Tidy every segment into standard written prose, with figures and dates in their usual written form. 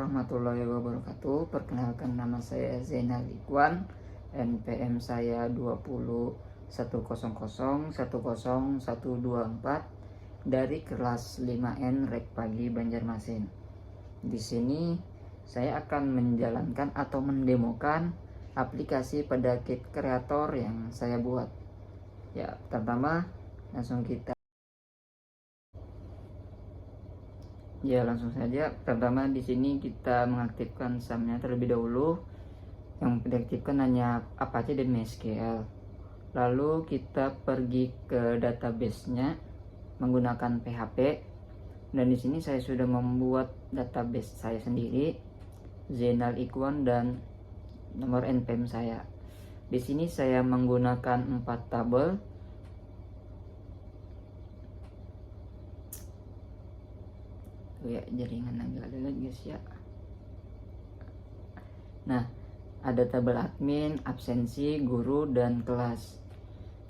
warahmatullahi wabarakatuh. Perkenalkan, nama saya Zainal Ikhwan. NPM saya 20100100124 dari kelas 5N Rek Pagi Banjarmasin. Di sini saya akan menjalankan atau mendemokan aplikasi pada Kit Kreator yang saya buat. Ya, pertama langsung langsung saja. Pertama di sini kita mengaktifkan SAM-nya terlebih dahulu. Yang diaktifkan hanya Apache dan MySQL. Lalu kita pergi ke database-nya menggunakan PHP. Dan di sini saya sudah membuat database saya sendiri, Zainal Ikhwan, dan nomor NPM saya. Di sini saya menggunakan 4 tabel. Ya, jaringan agak lelet guys ya. Nah, ada tabel admin, absensi, guru, dan kelas.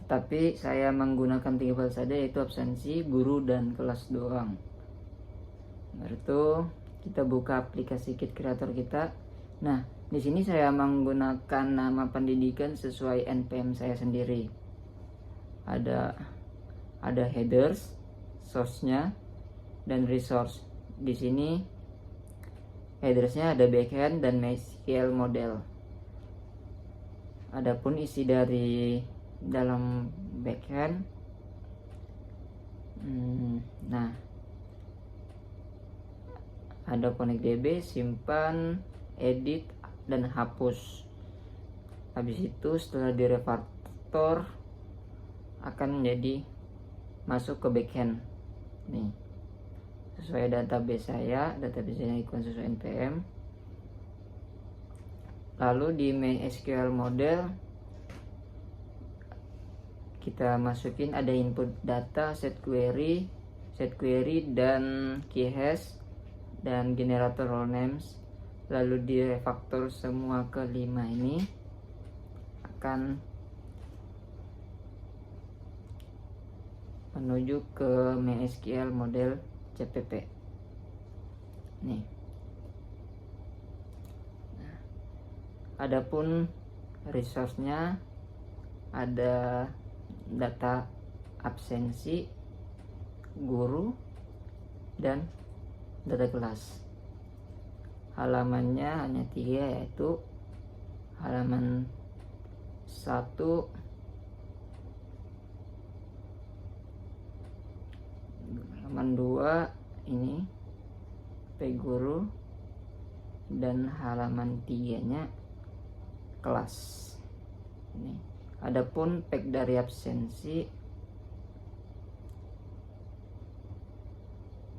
Tetapi saya menggunakan 3 file saja, yaitu absensi, guru, dan kelas doang. Baru itu kita buka aplikasi Kit Kreator kita. Nah, di sini saya menggunakan nama pendidikan sesuai NPM saya sendiri. Ada headers, source-nya, dan resource. Di sini headersnya ada backhand dan MySQL model. Adapun isi dari dalam backhand, nah, ada connect DB, simpan, edit, dan hapus. Habis itu setelah direfactor akan menjadi masuk ke backhand. Nih, sesuai database saya Ikhwan sesuai NPM. Lalu di MySQL model kita masukin ada input data, set query, dan key hash, dan generator role names. Lalu di refactor semua ke 5 ini akan menuju ke MySQL model CPP. Nih. Nah, adapun resource-nya ada data absensi, guru, dan data kelas. Halamannya hanya 3, yaitu halaman 1, halaman 2 ini guru, dan halaman 3-nya kelas. Ini. Adapun pack dari absensi,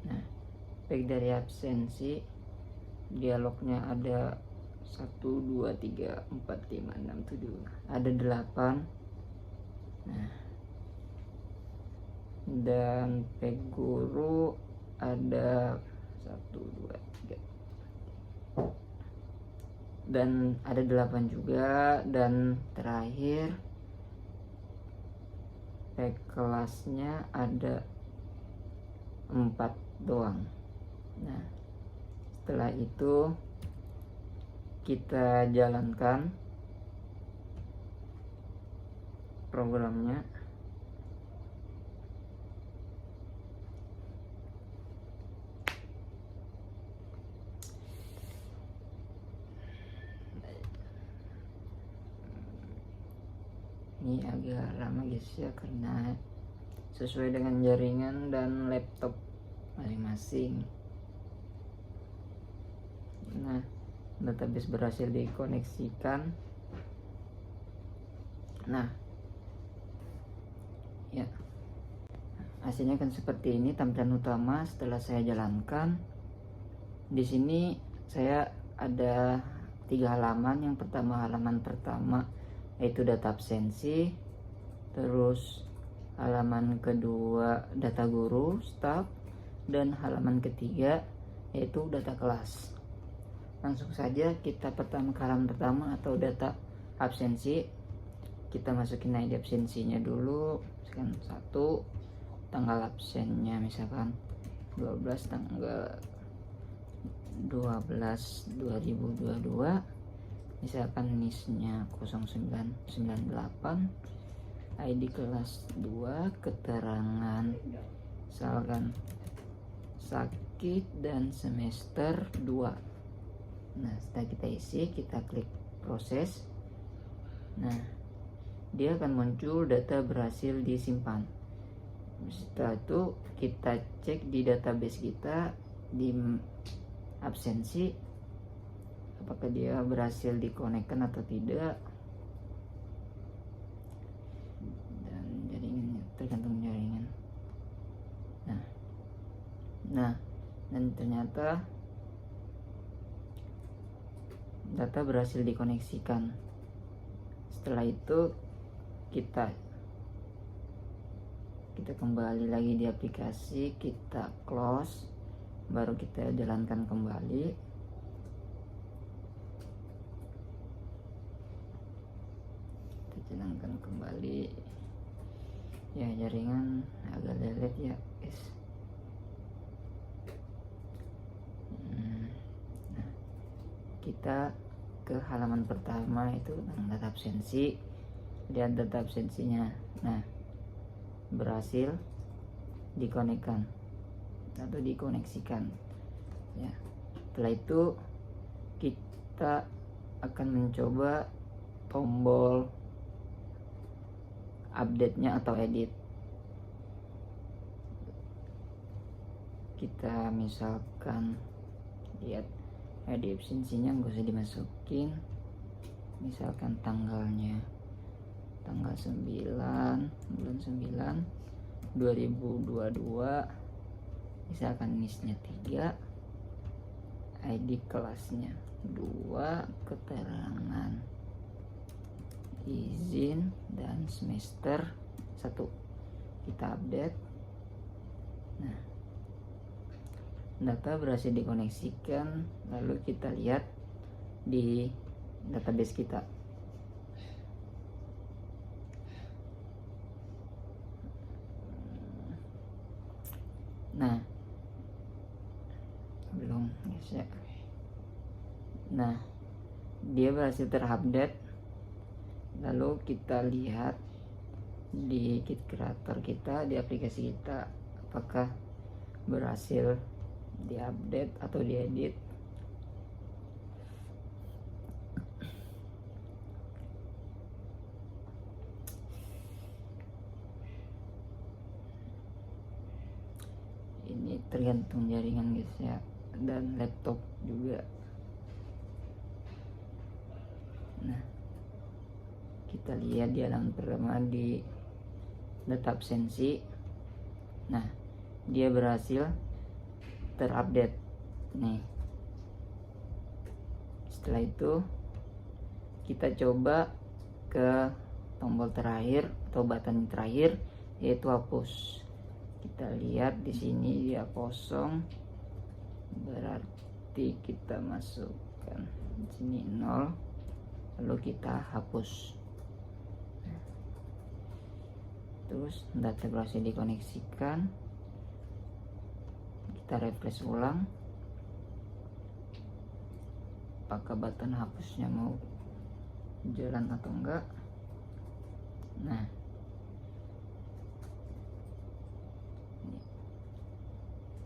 nah, pack dari absensi dialognya ada 1, 2, 3, 4, 5, 6, 7, ada 8. Nah, dan pack guru ada 1, 2, 3, dan ada 8 juga. Dan terakhir pack kelasnya ada 4 doang. Nah, setelah itu kita jalankan programnya. Ini agak lama guys ya, karena sesuai dengan jaringan dan laptop masing-masing. Nah, database berhasil dikoneksikan. Nah, ya, hasilnya kan seperti ini tampilan utama setelah saya jalankan. Di sini saya ada 3 halaman. Yang pertama, halaman pertama yaitu data absensi. Terus halaman kedua data guru, staff, dan halaman ketiga yaitu data kelas. Langsung saja kita pertama ke halaman pertama atau data absensi. Kita masukin ID absensinya dulu, misalkan 1, tanggal absennya misalkan 12 tanggal 12/2022, misalkan NIS-nya 0998, ID kelas 2, keterangan misalkan sakit dan semester 2. Nah, setelah kita isi, kita klik proses. Nah, dia akan muncul data berhasil disimpan. Setelah itu kita cek di database kita di absensi apakah dia berhasil dikonekkan atau tidak, dan jaringannya tergantung jaringan. Nah, dan ternyata data berhasil dikoneksikan. Setelah itu kita kembali lagi di aplikasi, kita close, baru kita jalankan kembali. Ya, jaringan agak lelet ya guys. Nah, kita ke halaman pertama itu data absensi. Lihat data absensinya. Nah, berhasil dikonekkan atau dikoneksikan ya. Setelah itu kita akan mencoba tombol update-nya atau edit. Kita misalkan lihat ID absensinya nggak usah dimasukin, misalkan tanggalnya tanggal 9 bulan 9 2022, misalkan NIS-nya 3, ID kelasnya 2, keterangan izin dan semester 1. Kita update. Nah, data berhasil dikoneksikan, lalu kita lihat di database kita. Nah, belum guys ya. Nah, dia berhasil terupdate. Lalu kita lihat di Kit Creator kita, di aplikasi kita, apakah berhasil diupdate atau diedit. Ini tergantung jaringan guys ya, dan laptop juga. Nah, kita lihat di halaman pertama di data absensi. Nah, dia berhasil terupdate nih. Setelah itu kita coba ke tombol terakhir atau button terakhir, yaitu hapus. Kita lihat di sini dia kosong, berarti kita masukkan di sini 0, lalu kita hapus. Terus data berhasil dikoneksikan, kita refresh ulang apakah button hapusnya mau jalan atau enggak. Nah,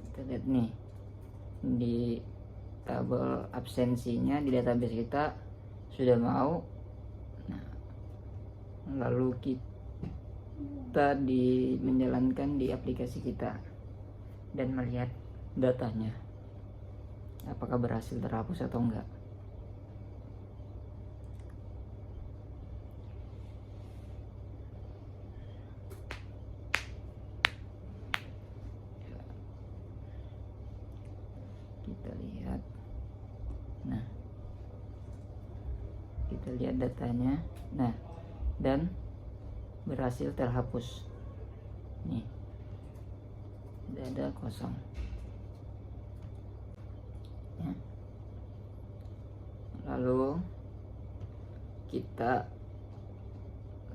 kita lihat nih di tabel absensinya di database kita sudah mau. Nah, lalu kita menjalankan di aplikasi kita dan melihat datanya apakah berhasil terhapus atau enggak. Kita lihat. Nah, kita lihat datanya. Nah, dan berhasil terhapus nih, dada kosong ya. Lalu kita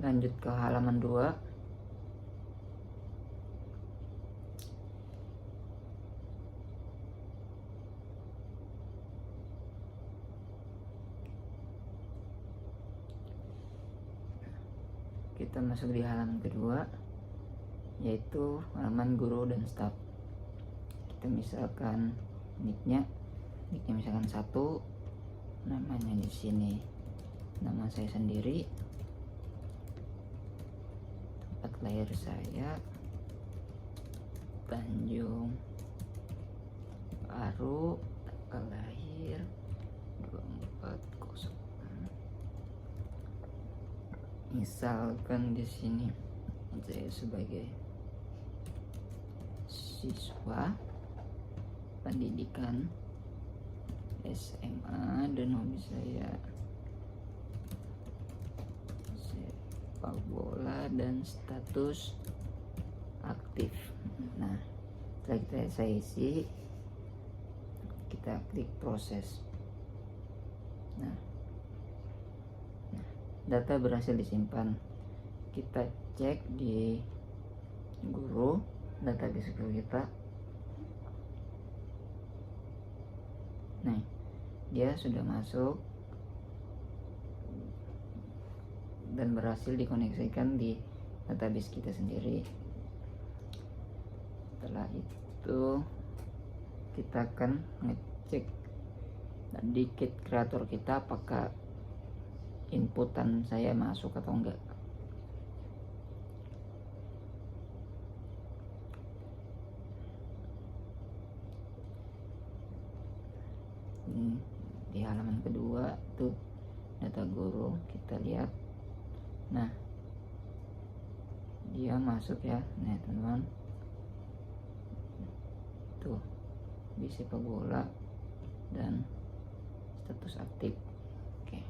lanjut ke halaman 2. kita masuk di halaman kedua, yaitu halaman guru dan staf. Kita misalkan nicknya misalkan 1, namanya di sini nama saya sendiri, tempat lahir saya Tanjung Baru, tanggal lahir 2406. Misalkan di sini saya sebagai siswa pendidikan SMA dan hobi saya sepak bola dan status aktif. Nah, setelah saya isi, kita klik proses. Nah, data berhasil disimpan. Kita cek di guru, database guru kita. Nah, dia sudah masuk dan berhasil dikoneksikan di database kita sendiri. Setelah itu kita akan ngecek di kit kreator kita apakah inputan saya masuk atau enggak. Di halaman kedua tuh data guru, kita lihat. Nah, dia masuk ya. Nah, teman-teman, tuh di sepak bola dan status aktif. Oke,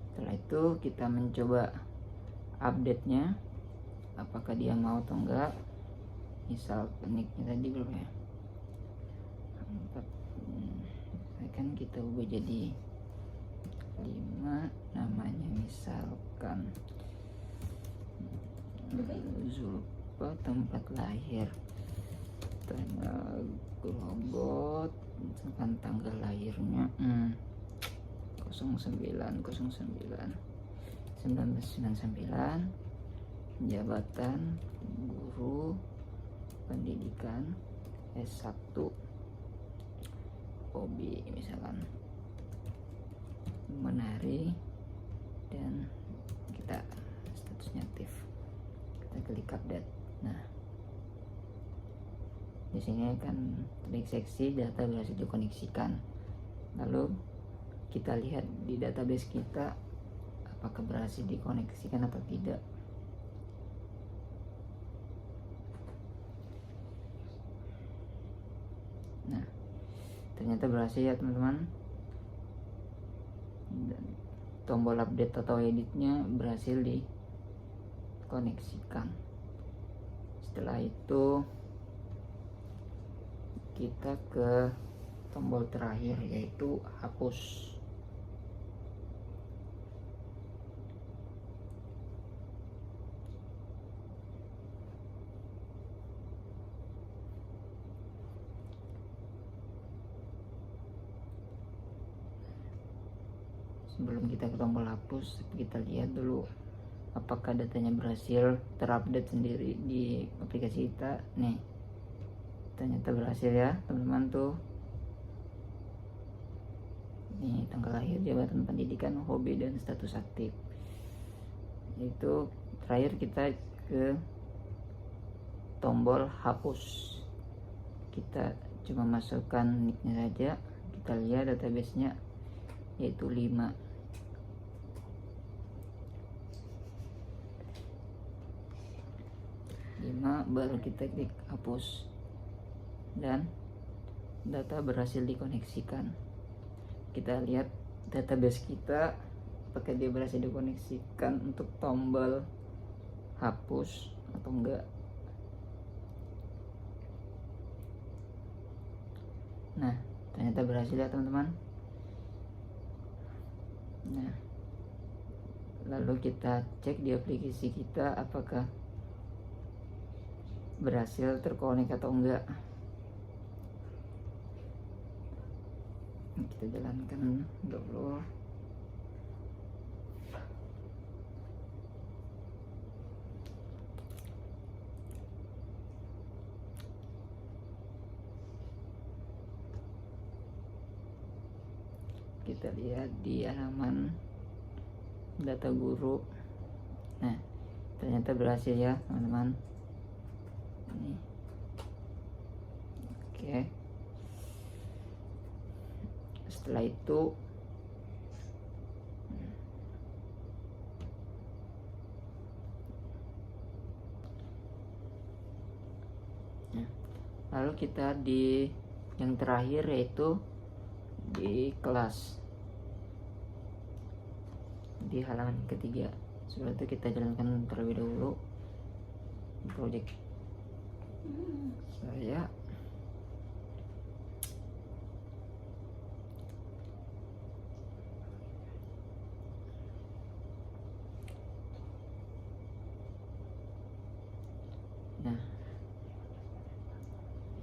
setelah itu kita mencoba update nya, apakah dia mau atau enggak. Misal nicknya tadi belum ya, kan kita ubah jadi 5, namanya misalkan Zulfa, tempat lahir tanggal robot, misalkan tanggal lahirnya 09/09/1999, jabatan guru pendidikan S1, hobi misalkan menari, dan kita statusnya aktif. Kita klik update. Nah, di sini akan terdeteksi data berhasil dikoneksikan. Lalu kita lihat di database kita apakah berhasil dikoneksikan atau tidak. Nah, ternyata berhasil ya teman-teman. Dan tombol update atau editnya berhasil dikoneksikan. Setelah itu kita ke tombol terakhir, yaitu hapus. Sebelum kita ke tombol hapus, kita lihat dulu apakah datanya berhasil terupdate sendiri di aplikasi kita. Nih, ternyata berhasil ya teman-teman. Tuh nih, tanggal lahir, jabatan pendidikan, hobi, dan status aktif. Itu terakhir kita ke tombol hapus. Kita cuma masukkan nicknya saja. Kita lihat database-nya yaitu 5. Baru kita klik hapus dan data berhasil dikoneksikan. Kita lihat database kita apakah dia berhasil dikoneksikan untuk tombol hapus atau enggak. Nah, ternyata berhasil ya teman-teman. Nah, lalu kita cek di aplikasi kita apakah berhasil terkonek atau enggak. Kita jalankan dulu. kita lihat di halaman data guru. Nah, ternyata berhasil ya teman-teman. Ini oke. Setelah itu lalu kita di yang terakhir yaitu di kelas, di halaman ketiga. Sebelum itu kita jalankan terlebih dahulu project saya. Nah,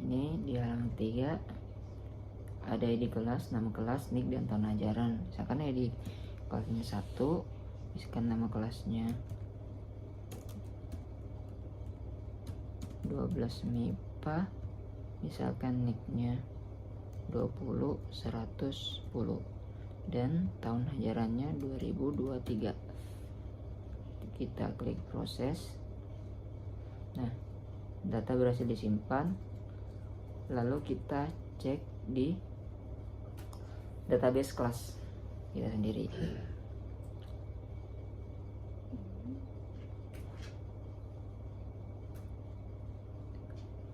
ini di halaman 3 ada ID kelas, nama kelas, nick, dan tahun ajaran. Misalkan ID kelasnya 1, misalkan nama kelasnya 12 MIPA, misalkan nicknya 20 110, dan tahun ajarannya 2023. Kita klik proses. Nah, data berhasil disimpan. Lalu kita cek di database kelas kita sendiri.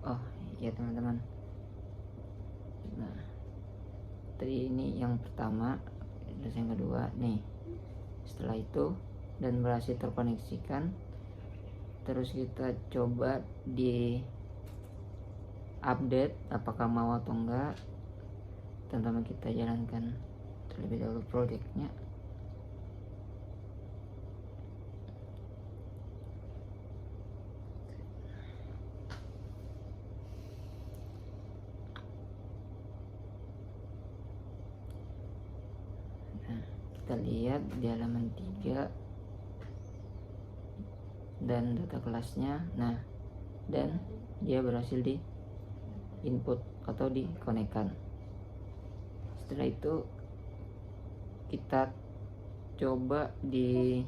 Oh ya teman-teman, nah tadi ini yang pertama, terus yang kedua nih. Setelah itu dan berhasil terkoneksikan, terus kita coba di update apakah mau atau enggak. Teman-teman, kita jalankan terlebih dahulu projectnya. Nah, kita lihat di halaman 3 dan data kelasnya. Nah, dan dia berhasil di input atau dikonekkan. Setelah itu kita coba di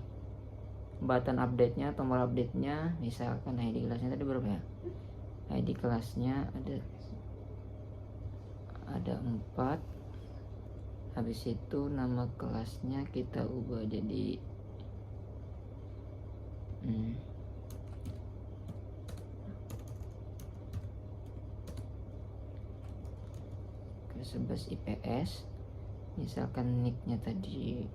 button update-nya, tombol update-nya. Misalkan ID kelasnya tadi berapa ya? ID kelasnya ada 4. Habis itu nama kelasnya kita ubah jadi kelas 11 IPS. Misalkan nicknya tadi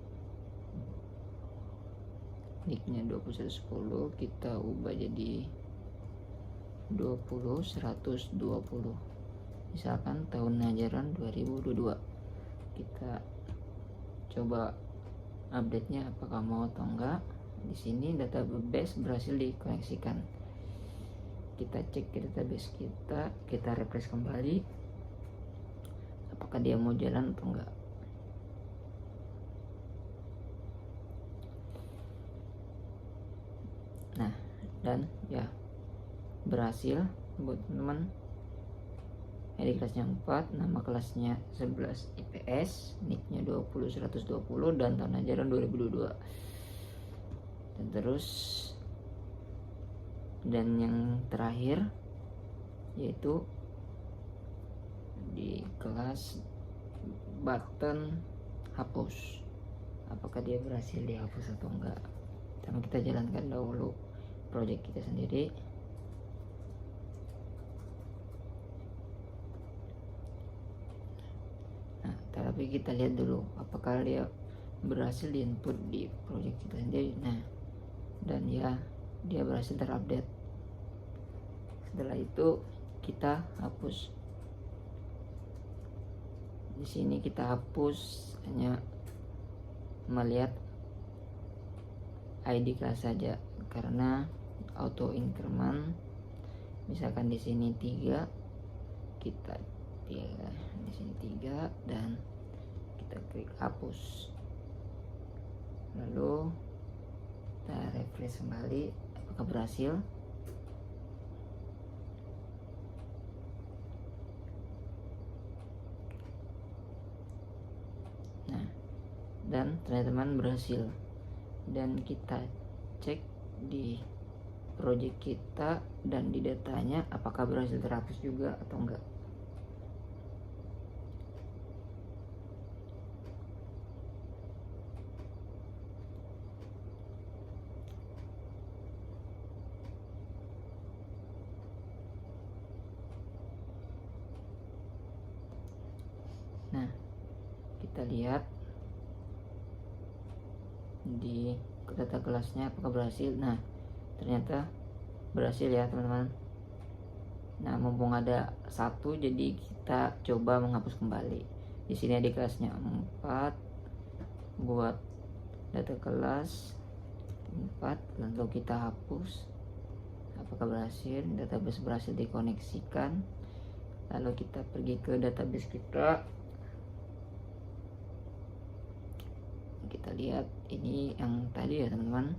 nicknya 2110, kita ubah jadi 20 120. Misalkan tahun ajaran 2022. Kita coba update-nya apakah mau atau enggak. Di sini database berhasil dikoneksikan. Kita cek ke database kita refresh kembali apakah dia mau jalan atau enggak. Nah, dan ya berhasil buat teman. ID kelasnya 4, nama kelasnya 11 IPS, nicknya 20 120, dan tahun ajaran 2022. Dan terus dan yang terakhir yaitu di kelas button hapus, apakah dia berhasil dihapus atau enggak. Tapi kita jalankan dahulu project kita sendiri. Nah, tapi kita lihat dulu apakah dia berhasil diinput di project kita sendiri. Nah, dan ya dia berhasil terupdate. Setelah itu kita hapus. Di sini kita hapus hanya melihat ID kelas saja karena auto increment. Misalkan di sini 3, kita di sini 3 dan kita klik hapus. Lalu kita refresh kembali apakah berhasil. Nah, dan ternyata teman berhasil. Dan kita cek di project kita dan di datanya apakah berhasil terhapus juga atau enggak. Nah, kita lihat di data kelasnya apakah berhasil. Nah, ternyata berhasil ya teman-teman. Nah, mumpung ada satu, jadi kita coba menghapus kembali. Di sini ada kelasnya 4, buat data kelas 4, lalu kita hapus. Apakah berhasil? Database berhasil dikoneksikan. Lalu kita pergi ke database kita. Kita lihat ini yang tadi ya teman-teman.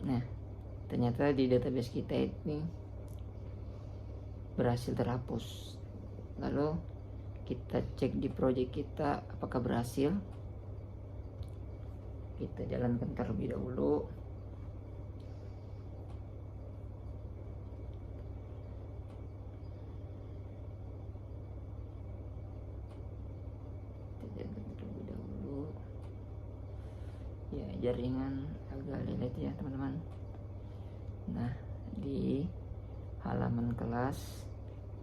Nah, ternyata di database kita ini berhasil terhapus. Lalu kita cek di project kita apakah berhasil. Kita jalankan terlebih dahulu. Ya, jaringan agak lelet ya teman-teman. Nah, di halaman kelas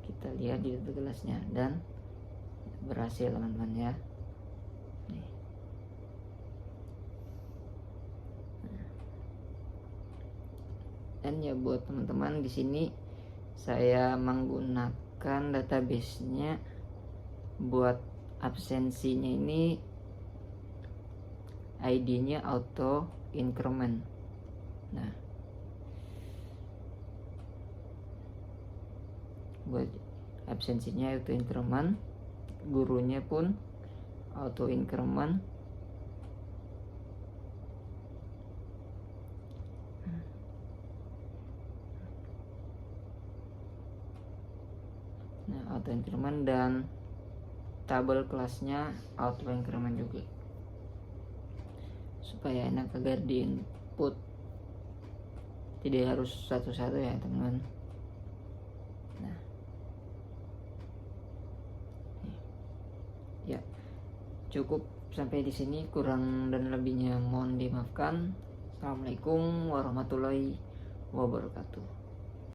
kita lihat di data kelasnya dan berhasil teman-teman ya. Nih. Dan ya buat teman-teman, di sini saya menggunakan database-nya buat absensinya ini ID-nya auto increment. Nah, buat absensinya auto increment, gurunya pun auto increment. Nah, auto increment dan tabel kelasnya auto increment juga, supaya enak agar di input tidak harus satu-satu ya teman-teman. Nah, ya cukup sampai di sini, kurang dan lebihnya mohon dimaafkan. Assalamualaikum warahmatullahi wabarakatuh.